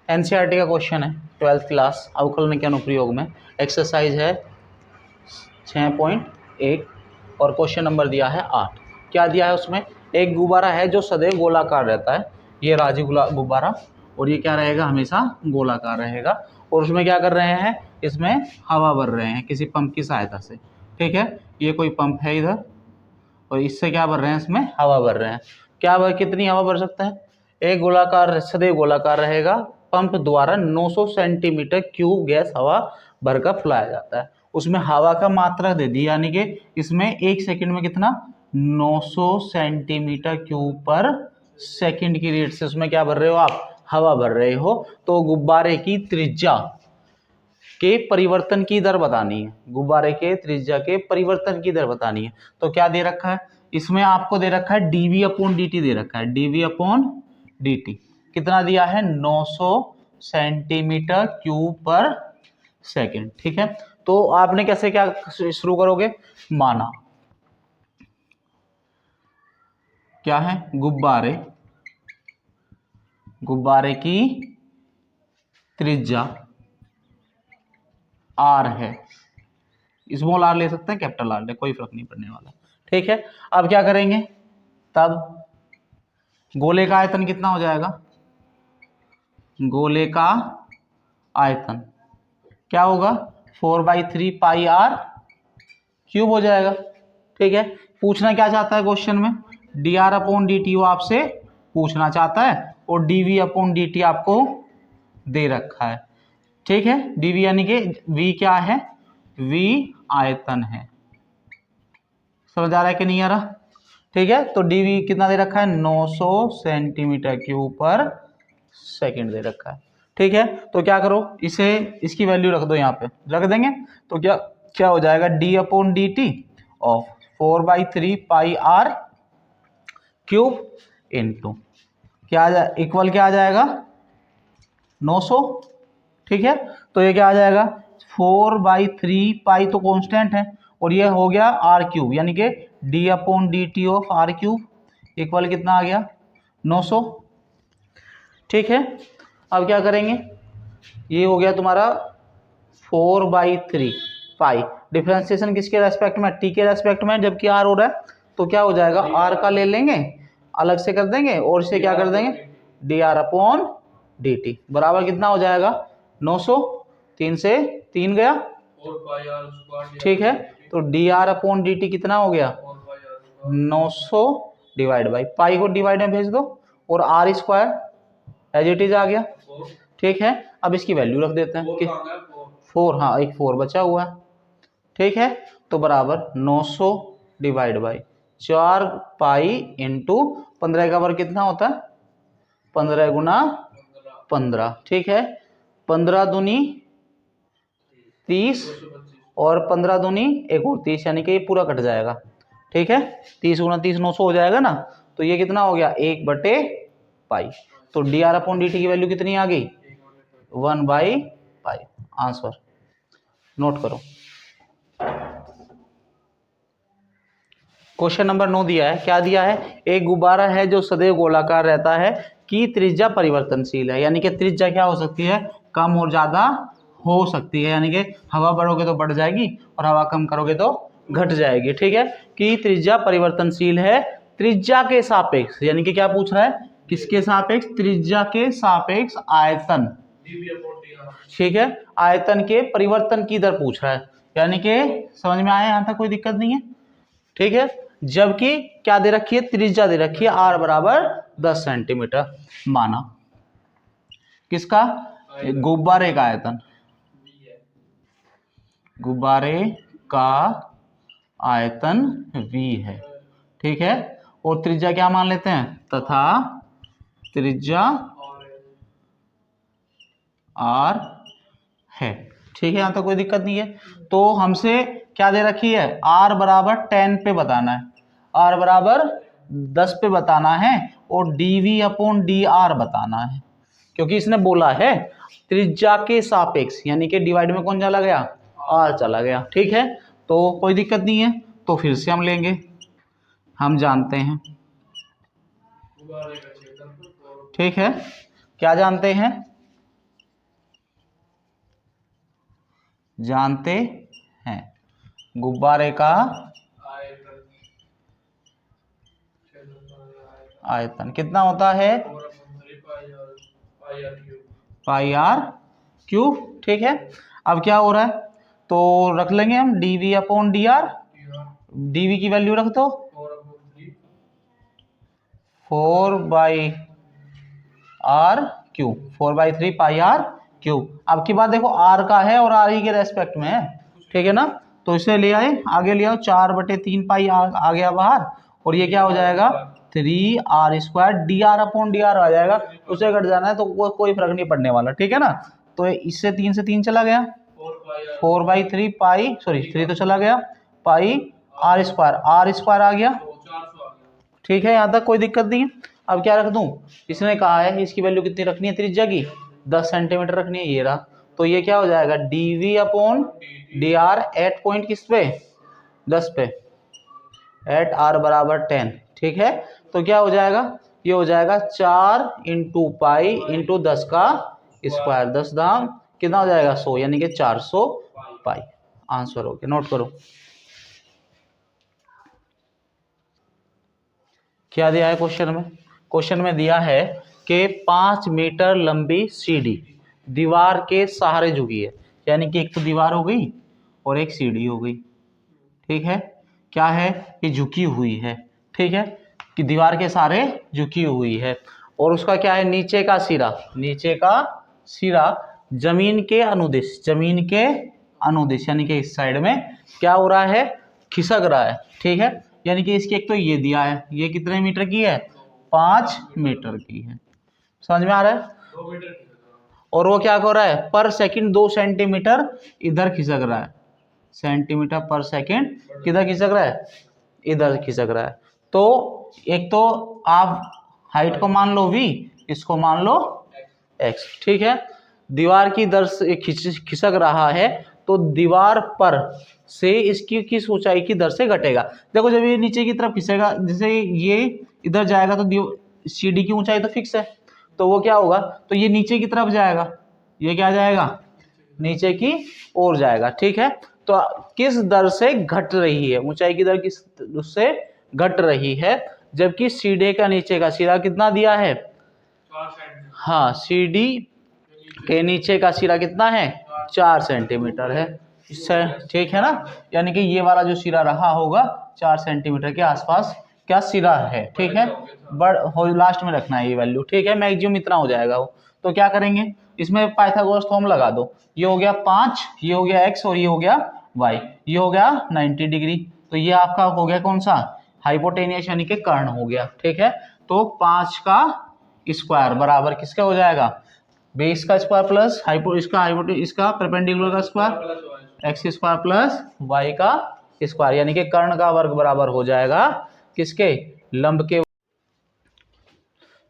NCERT का question है 12th class अवकलन अनुप्रयोग में, एक्सरसाइज है 6.1 और क्वेश्चन नंबर दिया है 8। क्या दिया है उसमें? एक गुब्बारा है जो सदैव गोलाकार रहता है, ये राजी गुब्बारा, और ये क्या रहेगा? हमेशा गोलाकार रहेगा। और उसमें क्या कर रहे हैं? इसमें हवा भर रहे हैं किसी पंप की सहायता से। ठीक है, ये कोई पंप है इधर, और इससे क्या भर रहे हैं? इसमें हवा भर रहे हैं। क्या कितनी हवा भर सकता है? एक गोलाकार सदैव गोलाकार रहेगा, पंप द्वारा 900 सेंटीमीटर क्यूब गैस हवा भरकर फुलाया जाता है। उसमें हवा का मात्रा दे दी, यानी कि इसमें 1 सेकंड में कितना? 900 सेंटीमीटर क्यूब पर सेकंड की रेट से उसमें क्या भर रहे हो आप? हवा भर रहे हो। तो गुब्बारे की त्रिज्या के परिवर्तन की दर बतानी है, गुब्बारे के त्रिज्या के परिवर्तन की दर बतानी है। तो क्या दे रखा है इसमें? आपको दे रखा है dv/dt दे रखा है, dv/dt कितना दिया है? 900 सेंटीमीटर क्यूब पर सेकंड। ठीक है, तो आपने कैसे क्या शुरू करोगे? माना क्या है? गुब्बारे की त्रिज्या आर है, स्मॉल आर ले सकते हैं, कैपिटल आर ले, कोई फर्क नहीं पड़ने वाला। ठीक है, अब क्या करेंगे? तब गोले का आयतन कितना हो जाएगा? गोले का आयतन क्या होगा? 4/3 पाई आर क्यूब हो जाएगा। ठीक है, पूछना क्या चाहता है क्वेश्चन में? dr/dt वो आपसे पूछना चाहता है, और dv/dt आपको दे रखा है। ठीक है, dv यानी कि v क्या है? v आयतन है। समझ आ रहा है कि नहीं आ रहा? ठीक है, तो dv कितना दे रखा है? 900 सेंटीमीटर क्यूब पर सेकंड दे रखा है। ठीक है, तो क्या करो, इसे इसकी वैल्यू रख दो, यहाँ पे रख देंगे तो क्या क्या हो जाएगा? d/dt of 4/3 pi r cube into क्या इक्वल क्या आ जाएगा? 900। ठीक है, तो ये क्या आ जाएगा? 4/3 पाई तो कांस्टेंट है, और ये हो गया आर क्यूब, यानी कि d/dt of are cube equal कितना आ गया? 900। ठीक है, अब क्या करेंगे? ये हो गया तुम्हारा 4/3 पाई, डिफरेंशिएशन किसके रेस्पेक्ट में? टी के रेस्पेक्ट में, जबकि आर हो रहा है, तो क्या हो जाएगा? आर का ले लेंगे, अलग से कर देंगे, और इसे क्या कर देंगे? dr/dt बराबर कितना हो जाएगा? 900, 3 से 3 गया। ठीक है, तो dr/dt कितना हो गया? 900 डिवाइड बाई पाई को डिवाइड में भेज दो, और R square as it is आ गया। ठीक है, अब इसकी वैल्यू रख देते हैं कि 4, हाँ एक 4 बचा हुआ है। ठीक है, तो बराबर 900 डिवाइड बाई 4 पाई इंटू 15 का वर्ग कितना होता है? 15 गुना 15। ठीक है, 15 दूनी 30, और 15 दूनी एक और 30, यानी कि ये पूरा कट जाएगा। ठीक है, 30 गुना 30 900 हो जाएगा ना, तो ये कितना हो गया? 1/पाई। तो dr/dt की वैल्यू कितनी आ गई? 1/पाई। आंसर नोट करो। क्वेश्चन नंबर 9 दिया है, क्या दिया है? एक गुब्बारा है जो सदैव गोलाकार रहता है, की त्रिज्या परिवर्तनशील है, यानी कि त्रिज्या क्या हो सकती है? कम और ज्यादा हो सकती है, यानी कि हवा बढ़ोगे तो बढ़ जाएगी, और हवा कम करोगे तो घट जाएगी। ठीक है, कि त्रिज्या परिवर्तनशील है त्रिज्या के सापेक्ष, यानी कि क्या पूछ रहा है? किसके सापेक्ष? त्रिज्या के सापेक्ष आयतन। ठीक है, आयतन के परिवर्तन की दर पूछ रहा है, यानी कि समझ में आया यहां तक? कोई दिक्कत नहीं है। ठीक है, जबकि क्या दे रखी है? त्रिज्या दे रखी है आर बराबर 10 सेंटीमीटर। माना किसका? गुब्बारे का आयतन, गुब्बारे का आयतन v है। ठीक है, और त्रिज्या क्या मान लेते हैं? तथा त्रिज्या r है। ठीक है, यहां तक कोई दिक्कत नहीं है। तो हमसे क्या दे रखी है? r बराबर 10 पे बताना है, r बराबर 10 पे बताना है, और dv/dr बताना है, क्योंकि इसने बोला है त्रिज्या के सापेक्ष, यानी कि डिवाइड में कौन चला गया? r चला गया। ठीक है, तो कोई दिक्कत नहीं है, तो फिर से हम लेंगे, हम जानते हैं। ठीक है, क्या जानते हैं? जानते हैं। गुब्बारे का आयतन कितना होता है? पाई आर क्यूब। ठीक है, अब क्या हो रहा है, तो रख लेंगे हम dv upon D R. dv की वैल्यू रख दो 4/r³ 4/3 पाई आर क्यूब। अब की बात देखो, r का है और r ही के रेस्पेक्ट में है, ठीक है ना, तो इसे ले आए, आगे ले आओ, 4/3 पाई आ गया बाहर, और ये क्या हो जाएगा 3r² dr अपॉन dr आ जाएगा। उसे घट जाना है तो कोई फर्क नहीं पड़ने वाला, ठीक है ना। तो इससे 3 से 3 चला गया, 4/3 पाई, सॉरी 3 तो चला गया, पाई r² आ गया, ठीक है, यहाँ तक कोई दिक्कत नहीं है। अब क्या रख दूं, इसने कहा है इसकी वैल्यू कितनी रखनी है, त्रिज्या की 10 सेंटीमीटर रखनी है, ये रहा। तो ये क्या हो जाएगा dv upon dr at point किस पे, 10 पे, एट r बराबर 10, ठीक है। तो क्या हो जाएगा, ये हो जाएगा 4 इंटू पाई इंटू 10 का स्क्वायर, 10 दाम कितना हो जाएगा 100, यानी कि 400 पाई। आंसर हो गया, नोट करो। क्या दिया है क्वेश्चन में? क्वेश्चन में दिया है कि 5 मीटर लंबी सीढ़ी दीवार के सहारे झुकी है, यानी कि एक तो दीवार हो गई और एक सीढ़ी हो गई, ठीक है। क्या है, ये झुकी हुई है, ठीक है, कि दीवार के सहारे झुकी हुई है, और उसका क्या है, नीचे का सिरा जमीन के अनुदिश यानी कि इस साइड में क्या हो रहा है, खिसक रहा है, ठीक है। यानी कि इसकी एक तो ये दिया है, ये कितने मीटर की है, 5 मीटर की है, समझ में आ रहा है। और वो क्या कर रहा है, पर सेकंड 2 सेंटीमीटर इधर खिसक रहा है, सेंटीमीटर पर सेकंड किधर खिसक रहा है, इधर खिसक रहा है। तो एक तो आप हाइट को मान लो v, इसको मान लो x, ठीक है। दीवार की दर से खिसक रहा है, तो दीवार पर से इसकी किस ऊंचाई की दर से घटेगा। देखो जब ये नीचे की तरफ खिसेगा, जैसे ये इधर जाएगा तो सीढ़ी की ऊंचाई तो फिक्स है, तो वो क्या होगा, तो ये नीचे की तरफ जाएगा, ये क्या जाएगा, नीचे की ओर जाएगा, ठीक है। तो किस दर से घट रही है, ऊंचाई की दर किस उससे घट रही है, जबकि सीढ़ी का नीचे का सिरा कितना दिया है, हाँ, सीढ़ी के नीचे का सिरा कितना है, 4 सेंटीमीटर है, इससे ठीक है ना। यानी कि ये वाला जो सिरा रहा होगा 4 सेंटीमीटर के आसपास क्या सिरा है, ठीक है। लास्ट में रखना है ये वैल्यू, ठीक है, मैक्सिमम इतना हो जाएगा वो। तो क्या करेंगे, इसमें पाइथागोरस थ्योरम लगा दो, ये हो गया 5, ये हो गया x और ये हो गया y, ये हो गया 90 डिग्री, तो ये आपका हो गया कौन सा, हाइपोटेनियस यानी कि कर्ण हो गया, ठीक है। तो 5 का स्क्वायर बराबर किसका हो जाएगा, बेस का स्क्वायर प्लस इसका परपेंडिकुलर का square, x square plus y का स्क्वायर, यानी कि कर्ण का वर्ग बराबर हो जाएगा किसके, लंब के।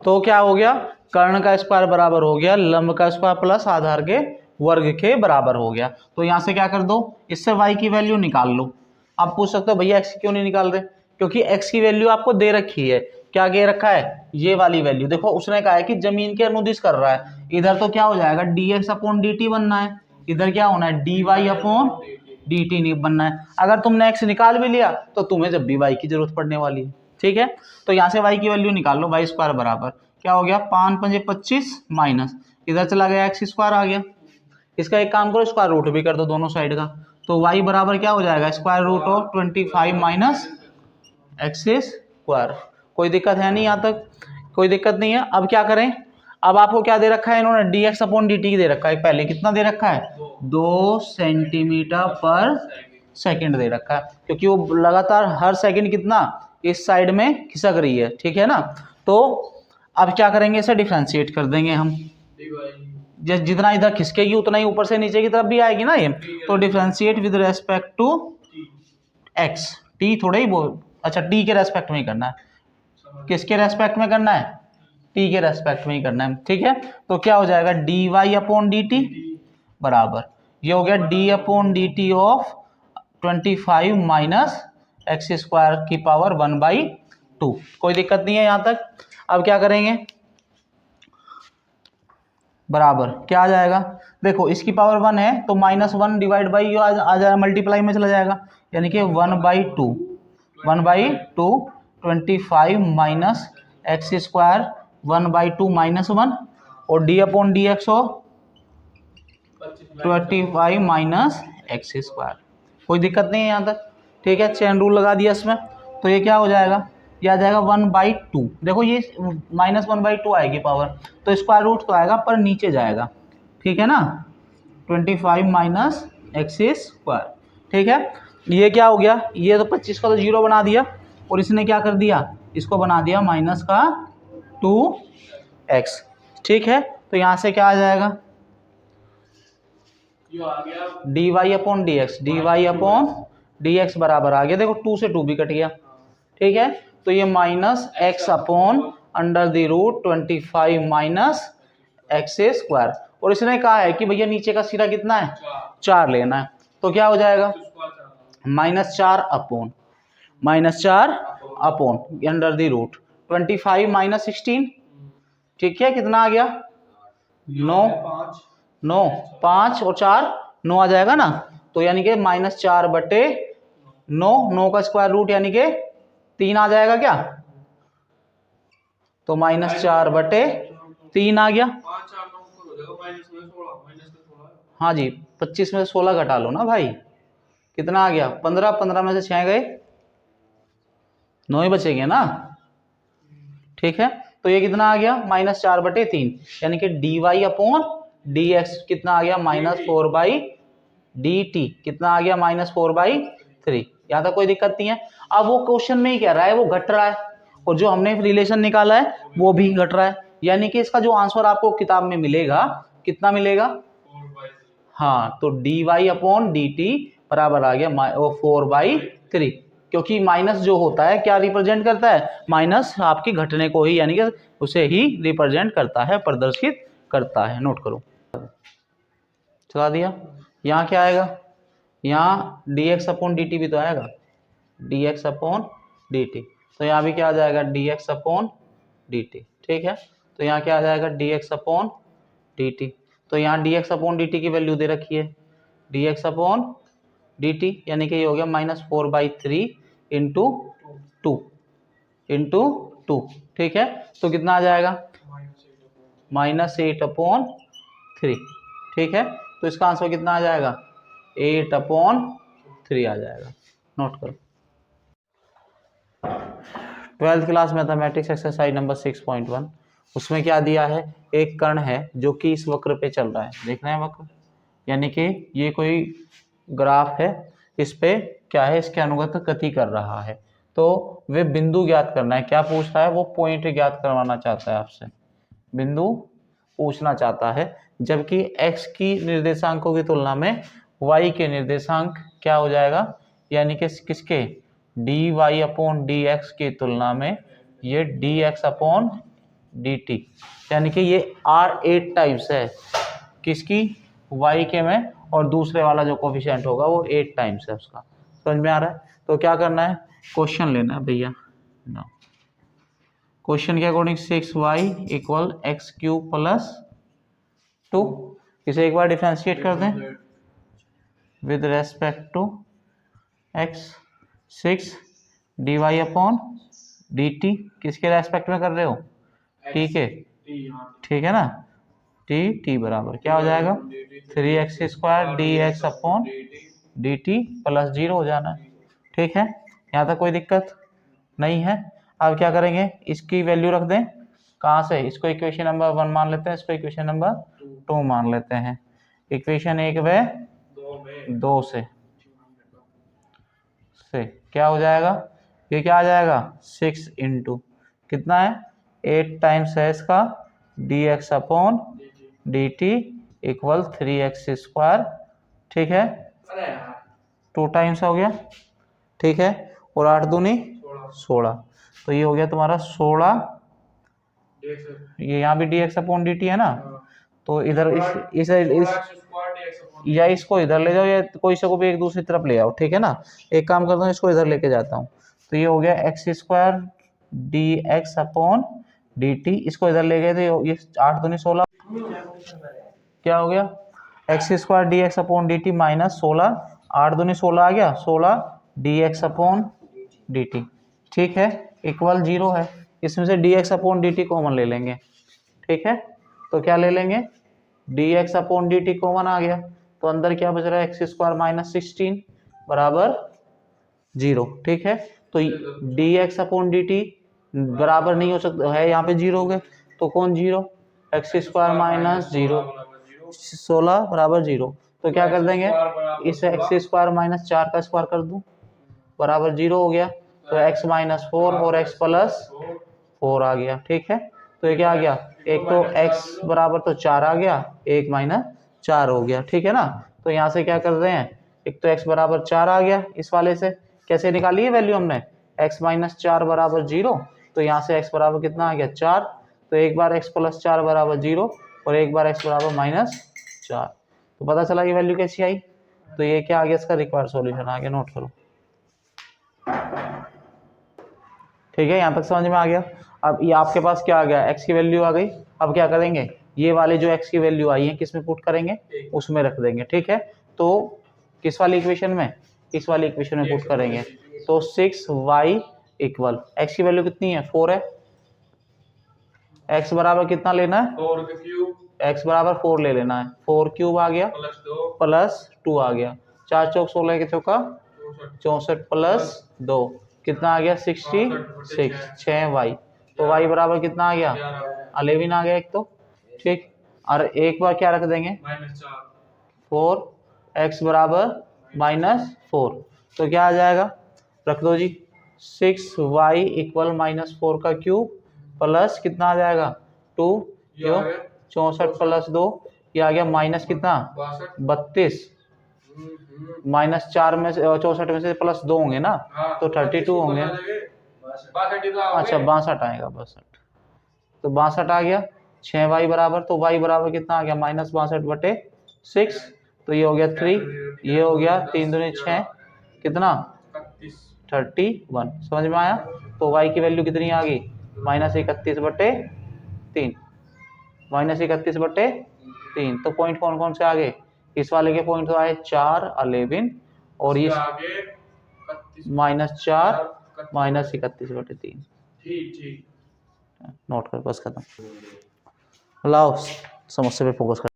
तो क्या हो गया, कर्ण का स्क्वायर बराबर हो गया लंब का स्क्वायर प्लस आधार के वर्ग के बराबर हो गया। तो यहां से क्या कर दो, इससे y की वैल्यू निकाल लो। आप पूछ सकते हो भैया x क्यों नहीं निकाल रहे, क्योंकि x की वैल्यू आपको दे रखी है, क्या दे रखा है, ये वाली वैल्यू। देखो उसने कहा है कि जमीन के अनुदिश कर रहा है, इधर तो क्या हो जाएगा dx अपॉन dt बनना है, इधर क्या होना है dy अपॉन dt नहीं बनना है। अगर तुमने x निकाल भी लिया तो तुम्हें जब भी y की जरूरत पड़ने वाली है, ठीक है। तो यहाँ से y की वैल्यू निकाल लो, y स्क्वायर बराबर क्या हो गया, 5 पंजे 25 माइनस इधर चला गया x स्क्वायर आ गया, इसका एक काम करो स्क्वायर रूट भी कर दो दोनों साइड का, तो y बराबर क्या हो जाएगा, square root of 25 minus x square. कोई दिक्कत है नहीं, यहाँ तक कोई दिक्कत नहीं है। अब क्या करें, अब आपको क्या दे रखा है इन्होंने, dx अपॉन dt दे रखा है, पहले कितना दे रखा है, 2 सेंटीमीटर पर सेकंड दे रखा है, क्योंकि वो लगातार हर सेकंड कितना इस साइड में खिसक रही है, ठीक है ना। तो अब क्या करेंगे, इसे डिफ्रेंशिएट कर देंगे हम, जितना इधर खिसकेगी उतना ही ऊपर से नीचे की तरफ भी आएगी ना ये, तो differentiate with respect to x, t थोड़ा ही अच्छा t के रेस्पेक्ट में ही करना है, किसके रेस्पेक्ट में करना है, t के रेस्पेक्ट में ही करना है, ठीक है। तो क्या हो जाएगा dy अपॉन dt बराबर, ये हो गया d upon dt of 25 minus x square की पावर 1/2। कोई दिक्कत नहीं है यहाँ तक। अब क्या करेंगे, बराबर क्या आ जाएगा, देखो इसकी पावर 1 है तो -1 डिवाइड बाई आ जाएगा, मल्टीप्लाई में चला जाएगा, यानी कि 1/2 1/2 25 माइनस एक्स स्क्वायर 1/2 -1 और डी अपॉन डी एक्स हो 25 माइनस एक्स स्क्वायर। कोई दिक्कत नहीं है यहाँ तक, ठीक है। चेन रूल लगा दिया इसमें, तो ये क्या हो जाएगा, ये आ जाएगा 1/2। देखो ये -1/2 आएगी पावर, तो स्क्वायर रूट तो आएगा पर नीचे जाएगा, ठीक है ना, 25 माइनस एक्स स्क्वायर, ठीक है। ये क्या हो गया, ये तो 25 का तो 0 बना दिया और इसने क्या कर दिया, इसको बना दिया माइनस का 2x, ठीक है। तो यहाँ से क्या आ जाएगा, d y upon d x, d y upon d x बराबर आ गया, देखो 2 से 2 भी कट गया, ठीक है। तो ये minus x upon under the root 25 minus x square, और इसने कहा है कि भैया नीचे का सिरा कितना है, 4 लेना है, तो क्या हो जाएगा -4 upon under the root 25 minus 16, ठीक है, कितना आ गया 9 5 और 4 9 आ जाएगा ना, तो यानी कि -4/9 का स्क्वायर रूट यानी कि 3 आ जाएगा क्या, तो -4/3 आ गया। हाँ जी, 25 में से 16 घटा लो ना भाई, कितना आ गया 15, 15 में से 6 गए, 9 ही बचेंगे ना, ठीक है। तो ये कितना आ गया -4/3, यानी कि d y upon d x कितना आ गया -4/dt, कितना आ गया -4/3। यहाँ तक कोई दिक्कत नहीं है। अब वो क्वेश्चन में ही कह रहा है वो घट रहा है, और जो हमने रिलेशन निकाला है वो भी घट रहा है, यानी कि इसका जो आंसर आपको किताब में मिलेगा कितना मिलेगा, हाँ, तो d y upon d t बराबर आ गया 4/3, क्योंकि माइनस जो होता है क्या रिप्रेजेंट करता है, माइनस आपकी घटने को ही, यानी कि उसे ही रिप्रेजेंट करता है, प्रदर्शित करता है। नोट करो, चला दिया। यहाँ क्या आएगा, यहाँ dx अपॉन dt भी तो आएगा, dx अपॉन dt, तो यहाँ भी क्या आ जाएगा dx अपॉन dt, ठीक है। तो यहाँ क्या आ जाएगा dx अपॉन dt, तो यहाँ dx अपॉन dt की वैल्यू दे रखी है, dx अपॉन dt यानी कि ये हो गया -4/3 इंटू 2, ठीक है। तो कितना आ जाएगा -8/3, ठीक है। तो इसका आंसर कितना आ जाएगा 8/3 आ जाएगा। नोट करो, 12th class mathematics exercise number 6.1, उसमें क्या दिया है, एक कण है जो कि इस वक्र पे चल रहा है, देख रहे हैं वक्र, यानी कि ये कोई ग्राफ है, इस पे क्या है, इसके अनुगत गति कर रहा है, तो वे बिंदु ज्ञात करना है, क्या पूछ रहा है, वो पॉइंट ज्ञात करवाना चाहता है आपसे, बिंदु पूछना चाहता है, जबकि x की निर्देशांकों की तुलना में y के निर्देशांक क्या हो जाएगा, यानी कि किसके dy अपॉन dx की तुलना में ये dx अपॉन dt, यानी कि ये R8 टाइम्स है किसकी, y के में, और दूसरे वाला जो कोफिशिएंट होगा वो 8 टाइम्स है उसका। समझ में आ रहा है, तो क्या करना है, क्वेश्चन लेना है भैया, क्वेश्चन के अकॉर्डिंग 6y = x³ + 2, इसे एक बार डिफरेंशिएट कर दें with respect to x, 6 dy upon dt किसके रेस्पेक्ट में कर रहे हो, t के, ठीक है ना, t बराबर क्या हो जाएगा 3x² dx अपॉन dt + 0 हो जाना है, ठीक है। यहाँ तक कोई दिक्कत नहीं है। अब क्या करेंगे, इसकी वैल्यू रख दें, कहाँ से, इसको इक्वेशन नंबर 1 मान लेते हैं, इसको इक्वेशन नंबर 2 मान लेते हैं, इक्वेशन 1 व 2 से क्या हो जाएगा, ये क्या आ जाएगा 6 इंटू कितना है 8 टाइम्स है इसका dx अपॉन dt = 3x², ठीक है, 2 टाइम्स हो गया, ठीक है, और 8 दूनी 16, तो ये हो गया तुम्हारा 16, ये यहाँ भी dx अपॉन dt है ना, तो इधर इस या इसको इधर ले जाओ या कोई से को भी एक दूसरी तरफ ले आओ, ठीक है ना, एक काम करता हूँ इसको इधर लेके जाता हूँ, तो ये हो गया x² dx अपॉन dt, इसको इधर ले गए थे, ये 8 दूनी 16, क्या हो गया x square d x upon d t minus 16, 8 दूनी 16 आ गया 16 d x upon d t, ठीक है, इक्वल 0 है। इसमें से d x upon d t common ले लेंगे, ठीक है, तो क्या ले लेंगे d x upon d t common आ गया, तो अंदर क्या बच रहा है एक्स स्क्वायर माइनस 16 बराबर 0, ठीक है, तो D x upon d t बराबर नहीं हो सकता है, यहाँ पे 0 हो गए, तो कौन 0, एक्स स्क्वायर माइनस 0 16 बराबर 0, तो क्या कर देंगे इस एक्स स्क्वायर माइनस 4 का स्क्वायर कर दूं बराबर 0 हो गया, तो x माइनस 4 और x प्लस 4 आ गया, ठीक है, तो ये क्या आ गया, एक तो x बराबर तो 4 आ गया, 1 माइनस 4 हो गया, ठीक है ना, तो यहाँ से क्या कर रहे हैं, एक तो x बराबर 4 आ गया, इस वाले से कैसे निकाली है वैल्यू हमने, x माइनस 4 बराबर 0, तो यहाँ से x बराबर कितना आ गया 4, तो एक बार x प्लस 4 बराबर 0 और एक बार x बराबर माइनस 4, तो पता चला ये वैल्यू कैसी आई, तो ये क्या आ गया इसका रिक्वायर्ड सॉल्यूशन आ गया, नोट करो, ठीक है, यहाँ तक समझ में आ गया। अब ये आपके पास क्या आ गया x की वैल्यू आ गई, अब क्या करेंगे ये वाले जो x की वैल्यू आई है किस में पुट करेंगे, उसमें रख देंगे, ठीक है, तो किस वाली इक्वेशन में, इस वाली इक्वेशन में पुट करेंगे, तो 6y इक्वल x की वैल्यू कितनी है 4 है, x बराबर कितना लेना है 4 का क्यूब, x बराबर 4 ले लेना है, 4 क्यूब आ गया प्लस 2 आ गया, 4 चौक 16 के चौका 64 प्लस 2 कितना आ गया 66, 6y, तो y बराबर कितना आ गया 11 आ गया एक तो, ठीक, और एक बार क्या रख देंगे -4 x बराबर -4, तो क्या आ जाएगा रख दो जी 6y इक्वल -4 का क्यूब प्लस कितना आ जाएगा 2 जो 64 प्लस 2, ये आ गया माइनस कितना 32, माइनस 4 में से 64 में से प्लस 2 होंगे ना, तो 32 होंगे, अच्छा 62 आएगा 62, तो 62 आ गया, 6y बराबर, तो y बराबर कितना आ गया -62/6, तो ये हो गया 3, ये हो गया 3 दूनी 6 कितना 31, समझ में आया, तो y की वैल्यू कितनी आ गई -31/3, -31/3, तो पॉइंट कौन कौन से आ गए, इस वाले के पॉइंट तो आए 4 11 और ये -4 -31/3, नोट कर बस खत्म, लाओ समस्या पे फोकस कर।